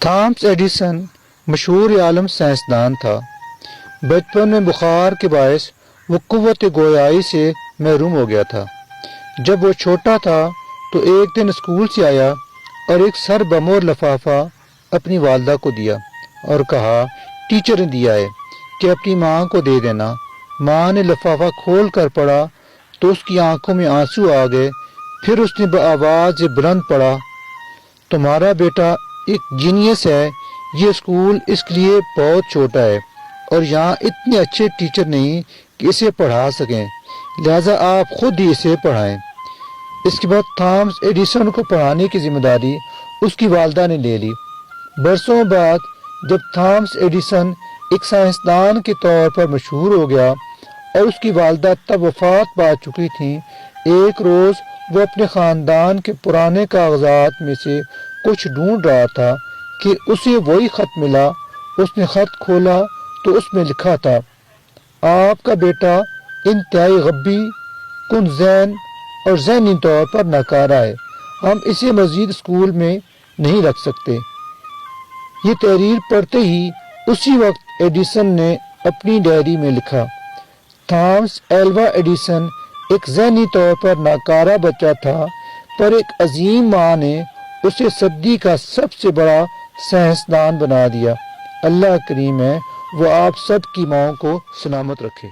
Thomas Edison مشہور عالم سائنسدان تھا۔ بچپن میں بخار کے باعث وہ قوت گویائی سے محروم ہو گیا تھا۔ جب وہ چھوٹا تھا تو ایک دن اسکول سے آیا اور ایک سر بمور لفافہ اپنی والدہ کو دیا اور کہا ٹیچر نے دیا ہے کہ اپنی ماں کو دے دینا۔ ماں نے لفافہ کھول کر پڑھا تو اس کی آنکھوں میں آنسو آ گئے۔ پھر اس نے بآواز بلند پڑھا تمہارا بیٹا ایک جینیس ہے، یہ اسکول اس کے لیے بہت چھوٹا ہے اور یہاں اتنے اچھے ٹیچر نہیں کہ اسے پڑھا سکیں، لہٰذا آپ خود ہی اسے پڑھائیں۔ اس کے بعد تھامس ایڈیسن کو پڑھانے کی ذمہ داری اس کی والدہ نے لے لی۔ برسوں بعد جب تھامس ایڈیسن ایک سائنسدان کے طور پر مشہور ہو گیا اور اس کی والدہ تب وفات پا چکی تھیں، ایک روز وہ اپنے خاندان کے پرانے کاغذات میں سے کچھ ڈھونڈ رہا تھا کہ اسے وہی خط ملا۔ اس نے خط کھولا تو اس میں لکھا تھا آپ کا بیٹا انتہائی غبی کن ذہن اور ذہنی طور پر ناکارہ ہے، ہم اسے مزید اسکول میں نہیں رکھ سکتے۔ یہ تحریر پڑھتے ہی اسی وقت ایڈیسن نے اپنی ڈائری میں لکھا تھامس ایلوا ایڈیسن ایک ذہنی طور پر ناکارہ بچہ تھا، پر ایک عظیم ماں نے اسے صدی کا سب سے بڑا سائنسدان بنا دیا۔ اللہ کریم ہے، وہ آپ سب کی ماؤں کو سلامت رکھے۔